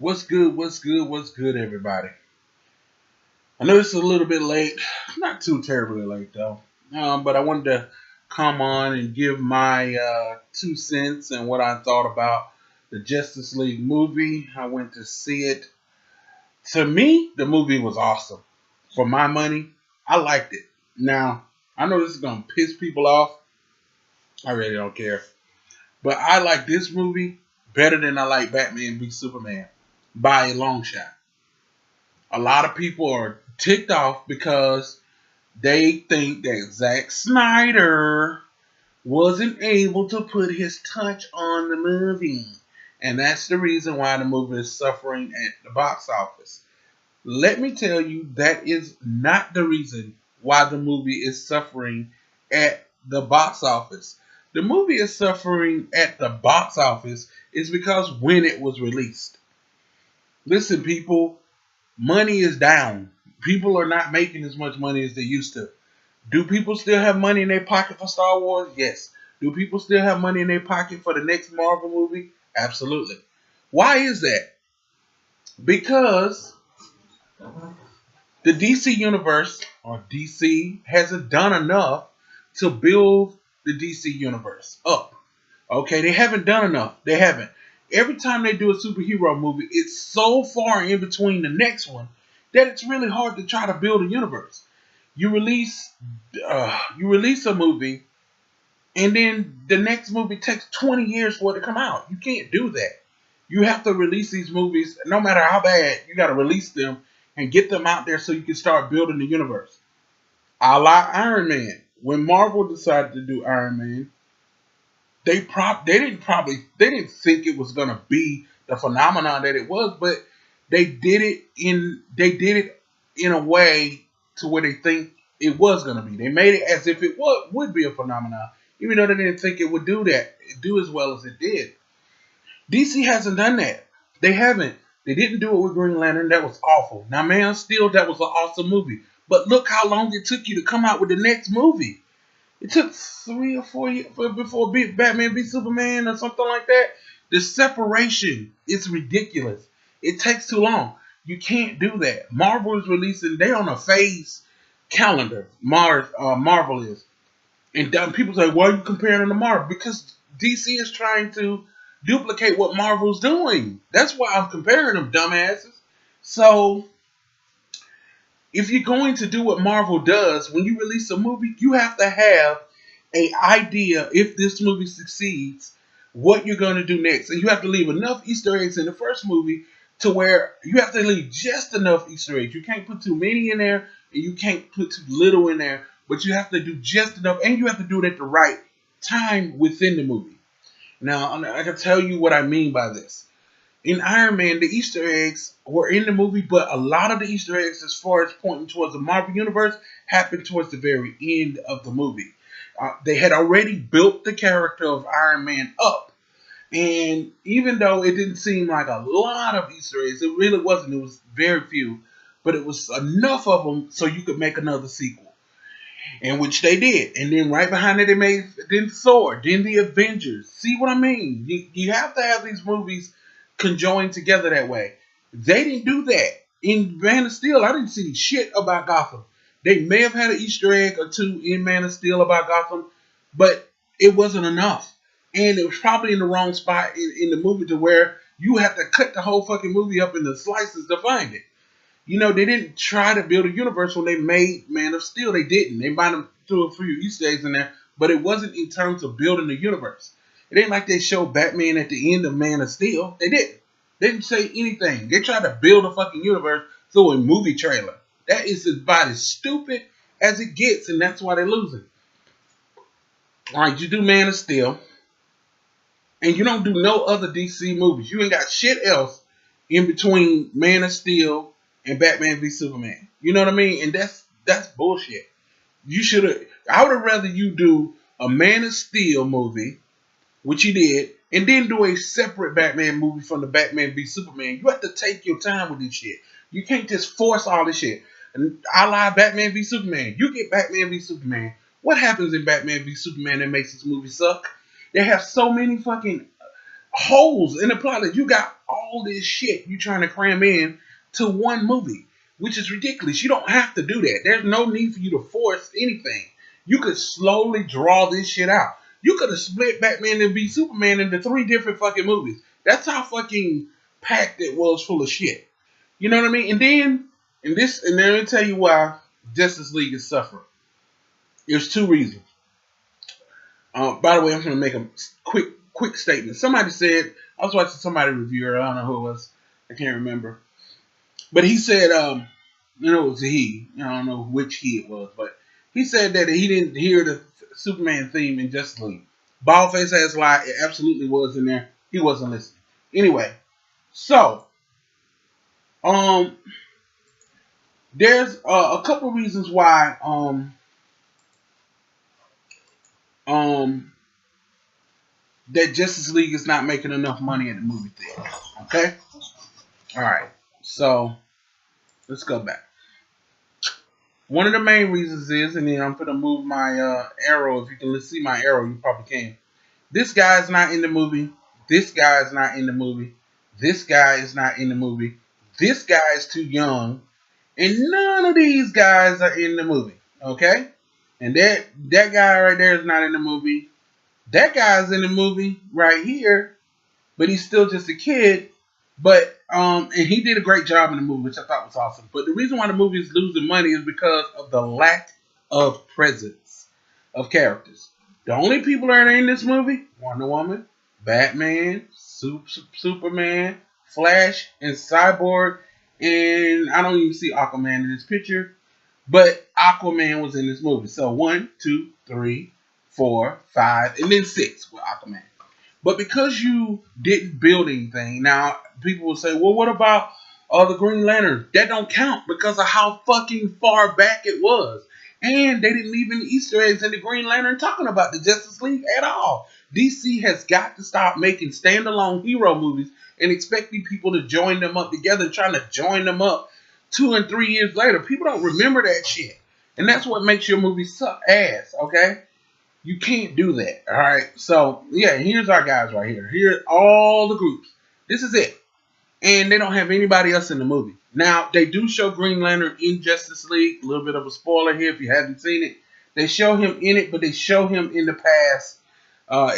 What's good? What's good? What's good, everybody? I know it's a little bit late, not too terribly late though. But I wanted to come on and give my 2 cents and what I thought about the Justice League movie. I went to see it. To me, the movie was awesome. For my money, I liked it. Now, I know this is gonna piss people off. I really don't care, but I like this movie better than I like Batman v Superman by a long shot. A lot of people are ticked off because they think that Zack Snyder wasn't able to put his touch on the movie. And that's the reason why the movie is suffering at the box office. Let me tell you, that is not the reason why the movie is suffering at the box office. The movie is suffering at the box office is because when it was released. Listen, people, money is down. People are not making as much money as they used to. Do people still have money in their pocket for Star Wars? Yes. Do people still have money in their pocket for the next Marvel movie? Absolutely. Why is that? Because the DC universe, or DC, hasn't done enough to build the DC universe up. Okay, they haven't done enough. They haven't. Every time they do a superhero movie, it's so far in between the next one that it's really hard to try to build a universe. You release a movie, and then the next movie takes 20 years for it to come out. You can't do that. You have to release these movies, no matter how bad. You got to release them and get them out there so you can start building the universe. A la Iron Man. When Marvel decided to do Iron Man, they didn't think it was gonna be the phenomenon that it was, but they did it in a way to where they think it was gonna be. They made it as if it would be a phenomenon, even though they didn't think it would do as well as it did. DC hasn't done that. They haven't. They didn't do it with Green Lantern. That was awful. Now, Man of Steel, that was an awesome movie. But look how long it took you to come out with the next movie. It took 3 or 4 years before Batman v Superman or something like that. The separation is ridiculous. It takes too long. You can't do that. Marvel is releasing. They're on a phase calendar. Marvel is. And people say, why are you comparing them to Marvel? Because DC is trying to duplicate what Marvel's doing. That's why I'm comparing them, dumbasses. So, if you're going to do what Marvel does, when you release a movie, you have to have an idea, if this movie succeeds, what you're going to do next. And you have to leave enough Easter eggs in the first movie to where you have to leave just enough Easter eggs. You can't put too many in there, and you can't put too little in there, but you have to do just enough, and you have to do it at the right time within the movie. Now, I can tell you what I mean by this. In Iron Man, the Easter eggs were in the movie, but a lot of the Easter eggs, as far as pointing towards the Marvel Universe, happened towards the very end of the movie. They had already built the character of Iron Man up. And even though it didn't seem like a lot of Easter eggs, it really wasn't. It was very few. But it was enough of them so you could make another sequel. In which they did. And then right behind it, they made then Thor, then the Avengers. See what I mean? You have to have these movies conjoined together that way. They didn't do that. In Man of Steel, I didn't see shit about Gotham. They may have had an Easter egg or two in Man of Steel about Gotham, but it wasn't enough. And it was probably in the wrong spot in the movie to where you have to cut the whole fucking movie up into slices to find it. You know, they didn't try to build a universe when they made Man of Steel. They didn't. They might have threw a few Easter eggs in there, but it wasn't in terms of building the universe. It ain't like they showed Batman at the end of Man of Steel. They didn't. They didn't say anything. They tried to build a fucking universe through a movie trailer. That is about as stupid as it gets, and that's why they're losing. Alright, you do Man of Steel, and you don't do no other DC movies. You ain't got shit else in between Man of Steel and Batman v Superman. You know what I mean? And that's bullshit. I would have rather you do a Man of Steel movie, which you did, and then do a separate Batman movie from the Batman v Superman. You have to take your time with this shit. You can't just force all this shit. And I lie Batman v Superman. You get Batman v Superman. What happens in Batman v Superman that makes this movie suck? They have so many fucking holes in the plot that you got all all this shit you trying to cram in to one movie, which is ridiculous. You don't have to do that. There's no need for you to force anything. You could slowly draw this shit out. You could have split Batman and v Superman into 3 different fucking movies. That's how fucking packed it was full of shit. You know what I mean? And then, and let me tell you why Justice League is suffering. There's 2 reasons. By the way, I'm going to make a quick statement. Somebody said, I was watching somebody review her. I don't know who it was. I can't remember. But he said, it was a he. I don't know which he it was. But he said that he didn't hear the Superman theme in Justice League. Baldface ass lie. It absolutely was in there. He wasn't listening. Anyway, so, there's a couple reasons why, that Justice League is not making enough money at the movie theater. Okay? Alright. So, let's go back. One of the main reasons is, and then I'm going to move my arrow. If you can see my arrow, you probably can. This guy is not in the movie. This guy is not in the movie. This guy is not in the movie. This guy is too young. And none of these guys are in the movie. Okay? And that guy right there is not in the movie. That guy's in the movie right here, but he's still just a kid. But and he did a great job in the movie, which I thought was awesome. But the reason why the movie is losing money is because of the lack of presence of characters. The only people that are in this movie: Wonder Woman, Batman, Superman, Flash, and Cyborg. And I don't even see Aquaman in this picture, but Aquaman was in this movie. So 1, 2, 3, 4, 5, and then 6 with Aquaman. But because you didn't build anything, now people will say, well, what about the Green Lantern? That don't count because of how fucking far back it was. And they didn't leave any Easter eggs in the Green Lantern talking about the Justice League at all. DC has got to stop making standalone hero movies and expecting people to join them up together, trying to join them up 2 and 3 years later. People don't remember that shit. And that's what makes your movie suck ass, okay? You can't do that, all right? So, yeah, here's our guys right here. Here are all the groups. This is it. And they don't have anybody else in the movie. Now, they do show Green Lantern in Justice League. A little bit of a spoiler here if you haven't seen it. They show him in it, but they show him in the past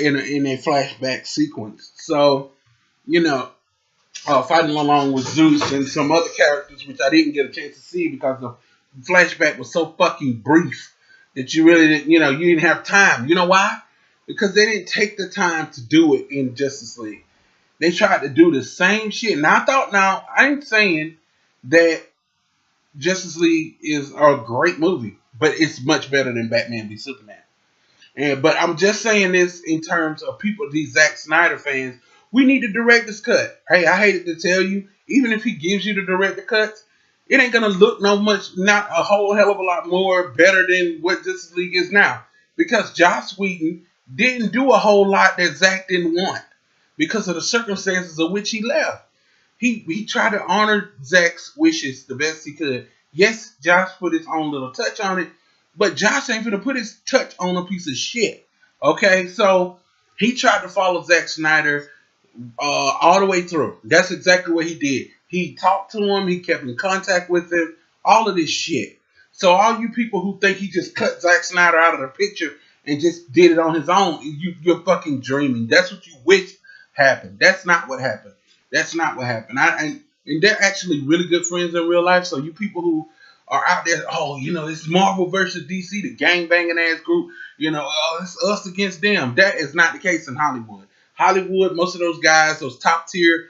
in a flashback sequence. So, fighting along with Zeus and some other characters, which I didn't get a chance to see because the flashback was so fucking brief that you really didn't, you didn't have time. You know why? Because they didn't take the time to do it in Justice League. They tried to do the same shit. Now, I ain't saying that Justice League is a great movie, but it's much better than Batman v Superman. But I'm just saying this in terms of people, these Zack Snyder fans. We need the director's cut. Hey, I hated to tell you, even if he gives you the director cuts, it ain't gonna look not a whole hell of a lot more better than what Justice League is now. Because Joss Whedon didn't do a whole lot that Zack didn't want because of the circumstances of which he left. He tried to honor Zack's wishes the best he could. Yes, Joss put his own little touch on it, but Joss ain't gonna put his touch on a piece of shit. Okay, so he tried to follow Zack Snyder all the way through. That's exactly what he did. He talked to him. He kept in contact with him. All of this shit. So all you people who think he just cut Zack Snyder out of the picture and just did it on his own, you're fucking dreaming. That's what you wish happened. That's not what happened. That's not what happened. And they're actually really good friends in real life. So you people who are out there, it's Marvel versus DC, the gang-banging ass group, it's us against them. That is not the case in Hollywood. Hollywood, most of those guys, those top tier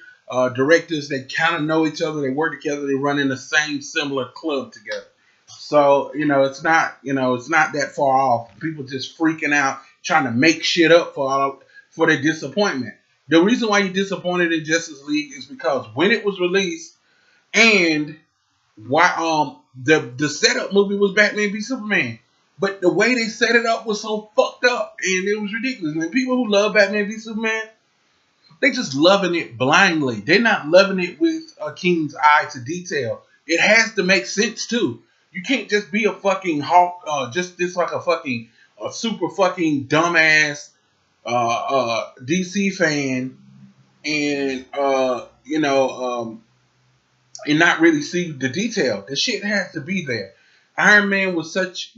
directors, they kind of know each other. They work together. They run in the same similar club together. So, it's not that far off. People just freaking out, trying to make shit up for their disappointment. The reason why you're disappointed in Justice League is because when it was released and why the setup movie was Batman v Superman. But the way they set it up was so fucked up and it was ridiculous. And people who love Batman v Superman, they just loving it blindly. They're not loving it with a king's eye to detail. It has to make sense too. You can't just be a fucking hawk, just like a super fucking dumbass DC fan and and not really see the detail. The shit has to be there. Iron Man was such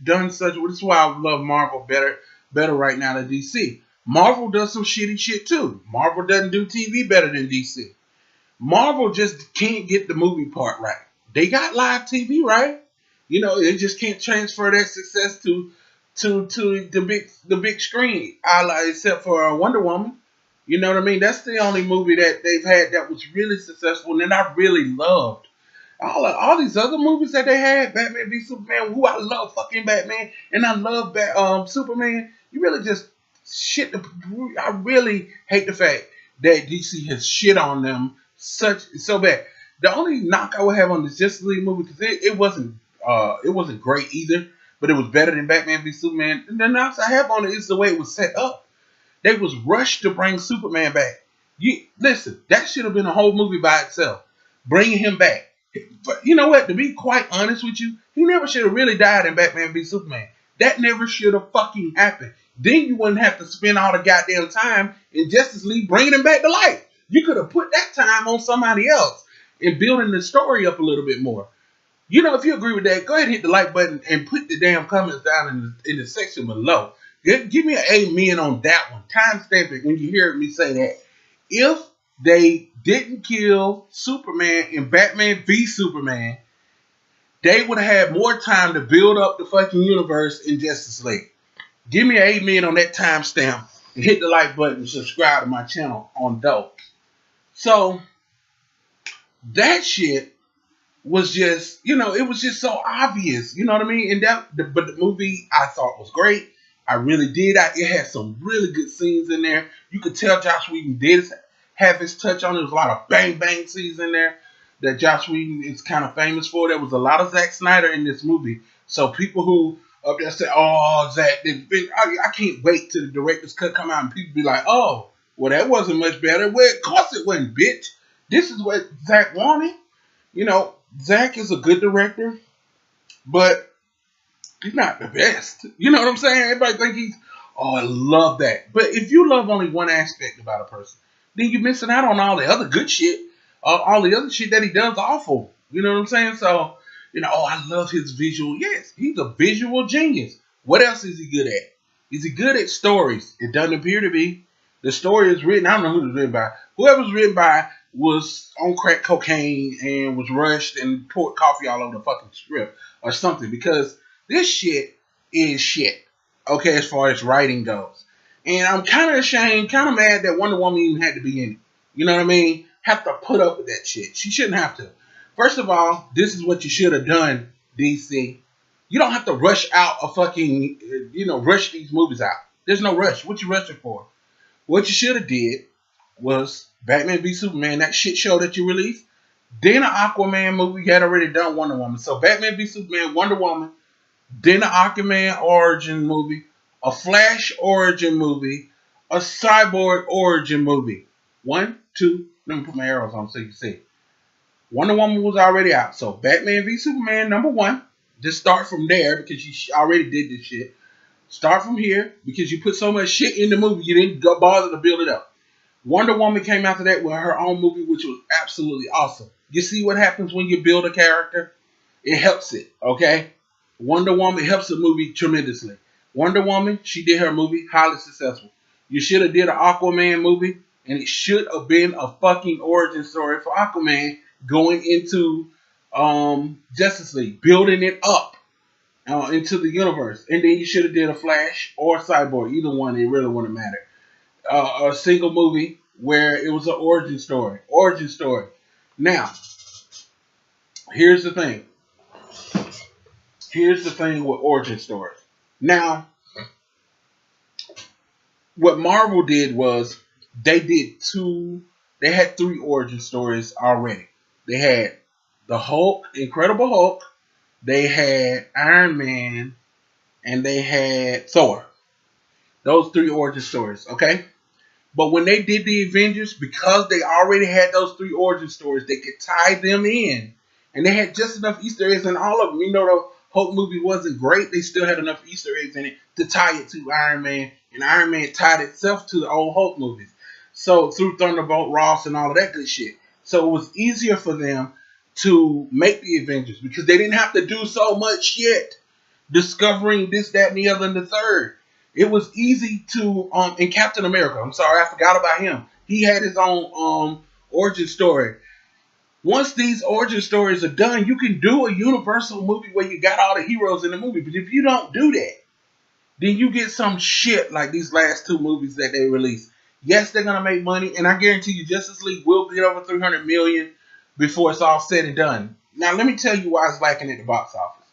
done such. This is why I love Marvel better right now than DC. Marvel does some shitty shit too. Marvel doesn't do TV better than DC. Marvel just can't get the movie part right. They got live TV right. They just can't transfer that success to the big screen. Except for Wonder Woman. You know what I mean? That's the only movie that they've had that was really successful and I really loved. All these other movies that they had, Batman v Superman, who I love fucking Batman, and I love Superman. You really just shit. I really hate the fact that DC has shit on them so bad. The only knock I would have on the Justice League movie because it wasn't great either, but it was better than Batman v Superman. And the knocks I have on it is the way it was set up. They was rushed to bring Superman back. Listen, that should have been a whole movie by itself. Bringing him back. But you know what? To be quite honest with you, he never should have really died in Batman v Superman. That never should have fucking happened. Then you wouldn't have to spend all the goddamn time in Justice League bringing him back to life. You could have put that time on somebody else and building the story up a little bit more. If you agree with that, go ahead and hit the like button and put the damn comments down in the section below. Give me an amen on that one. Timestamp it when you hear me say that. If they didn't kill Superman in Batman v Superman, they would have had more time to build up the fucking universe in Justice League. Give me an amen on that timestamp and hit the like button and subscribe to my channel on dope. So that shit was just, it was just so obvious. You know what I mean? But the movie I thought was great. I really did. It had some really good scenes in there. You could tell Joss Whedon did have his touch on it. There was a lot of bang bang scenes in there that Joss Whedon is kind of famous for. There was a lot of Zack Snyder in this movie. So people who up there say, "Oh, Zack did," I can't wait till the director's cut come out and people be like, "Oh, well, that wasn't much better." Well, of course it wasn't, bitch. This is what Zack wanted. Zack is a good director, but he's not the best. You know what I'm saying? Everybody think I love that. But if you love only one aspect about a person, then you're missing out on all the other good shit. All the other shit that he does awful. You know what I'm saying? So, I love his visual. Yes, he's a visual genius. What else is he good at? Is he good at stories? It doesn't appear to be. The story is written. I don't know who it was written by. Whoever's written by was on crack cocaine and was rushed and poured coffee all over the fucking script or something, because this shit is shit, okay, as far as writing goes. And I'm kind of ashamed, kind of mad that Wonder Woman even had to be in it. You know what I mean? Have to put up with that shit. She shouldn't have to. First of all, this is what you should have done, DC. You don't have to rush out a fucking, rush these movies out. There's no rush. What you rushing for? What you should have did was Batman v Superman, that shit show that you released. Then an Aquaman movie. You had already done Wonder Woman. So Batman v Superman, Wonder Woman, then an Aquaman origin movie, a Flash origin movie, a Cyborg origin movie. 1, 2, let me put my arrows on so you can see. Wonder Woman was already out. So Batman v Superman, number 1. Just start from there because you already did this shit. Start from here because you put so much shit in the movie you didn't go bother to build it up. Wonder Woman came after that with her own movie, which was absolutely awesome. You see what happens when you build a character? It helps it, okay? Wonder Woman helps the movie tremendously. Wonder Woman, she did her movie, highly successful. You should have did an Aquaman movie, and it should have been a fucking origin story for Aquaman going into Justice League, building it up into the universe. And then you should have did a Flash or a Cyborg, either one, it really wouldn't matter. A single movie where it was an origin story. Now, here's the thing. Here's the thing with origin stories. Now, what Marvel did was they had 3 origin stories already. They had the Hulk, Incredible Hulk, they had Iron Man, and they had Thor. Those 3 origin stories, okay? But when they did the Avengers, because they already had those 3 origin stories, they could tie them in. And they had just enough Easter eggs in all of them. The Hulk movie wasn't great. They still had enough Easter eggs in it to tie it to Iron Man. And Iron Man tied itself to the old Hulk movies. So through Thunderbolt Ross and all of that good shit. So it was easier for them to make the Avengers because they didn't have to do so much yet. Discovering this, that, and the other, and the third. It was easy to in Captain America. I'm sorry, I forgot about him. He had his own origin story. Once these origin stories are done, you can do a universal movie where you got all the heroes in the movie. But if you don't do that, then you get some shit like these last two movies that they released. Yes, they're gonna make money, and I guarantee you, Justice League will get over 300 million before it's all said and done. Now, let me tell you why it's lacking at the box office.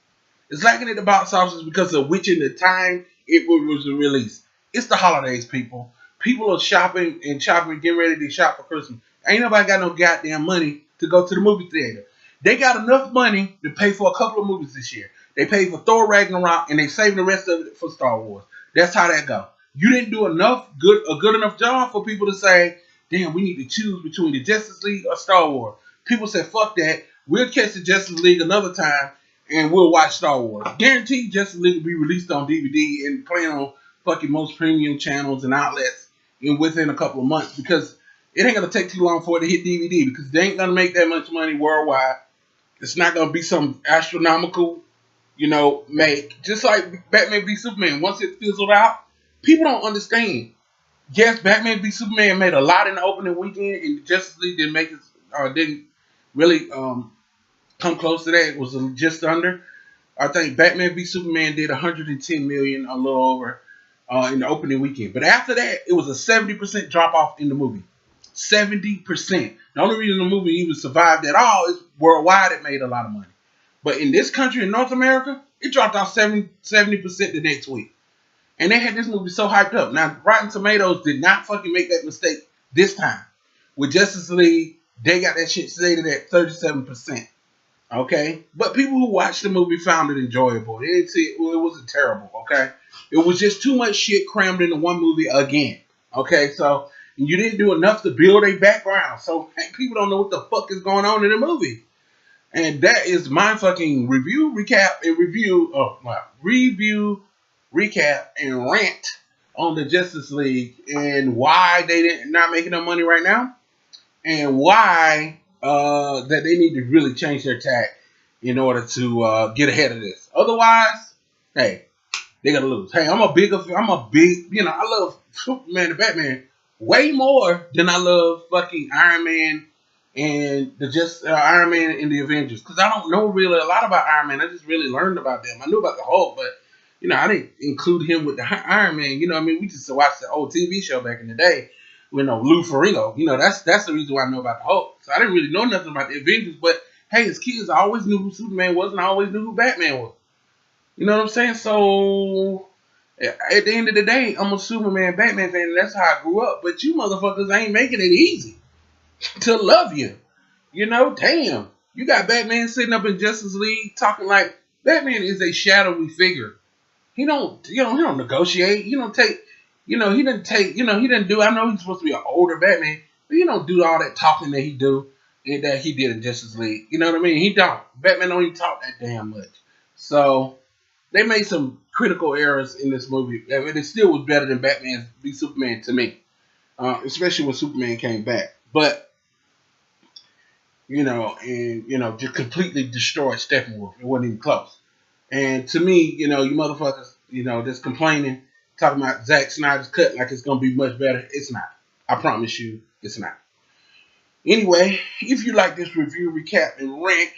It's lacking at the box office because of which in the time it was released. It's the holidays, people. People are shopping, getting ready to shop for Christmas. Ain't nobody got no goddamn money to go to the movie theater. They got enough money to pay for a couple of movies this year. They paid for Thor Ragnarok, and they saving the rest of it for Star Wars. That's how that go. You didn't do a good enough job for people to say, damn, we need to choose between the Justice League or Star Wars. People said, fuck that. We'll catch the Justice League another time, and we'll watch Star Wars. Guaranteed Justice League will be released on DVD and playing on fucking most premium channels and outlets within a couple of months because it ain't going to take too long for it to hit DVD because they ain't going to make that much money worldwide. It's not going to be some astronomical make. Just like Batman v Superman, once it fizzled out, people don't understand. Yes, Batman v Superman made a lot in the opening weekend, and Justice League didn't make it, didn't really come close to that. It was just under. I think Batman v Superman did 110 million, a little over, in the opening weekend. But after that, it was a 70% drop off in the movie. 70%. The only reason the movie even survived at all is worldwide it made a lot of money. But in this country, in North America, it dropped off 70% the next week. And they had this movie so hyped up. Now, Rotten Tomatoes did not fucking make that mistake this time. With Justice League, they got that shit stated at 37%. Okay? But people who watched the movie found it enjoyable. They didn't see it wasn't terrible. Okay? It was just too much shit crammed into one movie again. Okay? So, you didn't do enough to build a background. So, people don't know what the fuck is going on in the movie. And that is my fucking review, recap, and rant on the Justice League and why they not making no money right now, and why that they need to really change their tack in order to get ahead of this. Otherwise, hey, they gotta lose. Hey, I'm a big, I love Superman and Batman way more than I love fucking Iron Man and Iron Man and the Avengers, because I don't know really a lot about Iron Man. I just really learned about them. I knew about the Hulk, but I didn't include him with the Iron Man. We just watched the old TV show back in the day. Lou Ferrigno. That's the reason why I know about the Hulk. So I didn't really know nothing about the Avengers. But hey, as kids, I always knew who Superman was, and I always knew who Batman was. You know what I'm saying? So at the end of the day, I'm a Superman, Batman fan, and that's how I grew up. But you motherfuckers ain't making it easy to love you. Damn. You got Batman sitting up in Justice League talking like Batman is a shadowy figure. He don't negotiate. He didn't do, I know he's supposed to be an older Batman, but he don't do all that talking that he do and that he did in Justice League. You know what I mean? He don't. Batman don't even talk that damn much. So they made some critical errors in this movie. And it still was better than Batman v Superman to me. Especially when Superman came back. But just completely destroyed Steppenwolf. It wasn't even close. And to me, you motherfuckers, just complaining, talking about Zack Snyder's cut like it's going to be much better. It's not. I promise you, it's not. Anyway, if you like this review, recap, and rant,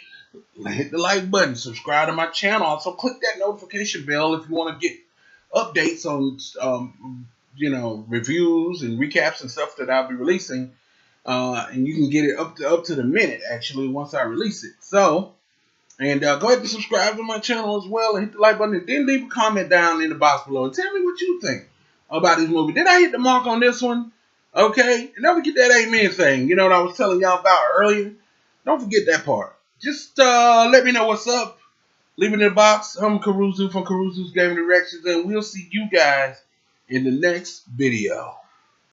hit the like button, subscribe to my channel. Also, click that notification bell if you want to get updates on, reviews and recaps and stuff that I'll be releasing. And you can get it up to the minute, actually, once I release it. So, and go ahead and subscribe to my channel as well and hit the like button. And then leave a comment down in the box below and tell me what you think about this movie. Did I hit the mark on this one? Okay. And don't forget that amen thing. You know what I was telling y'all about earlier? Don't forget that part. Just let me know what's up. Leave it in the box. I'm Caruso from Caruso's Gaming Directions. And we'll see you guys in the next video.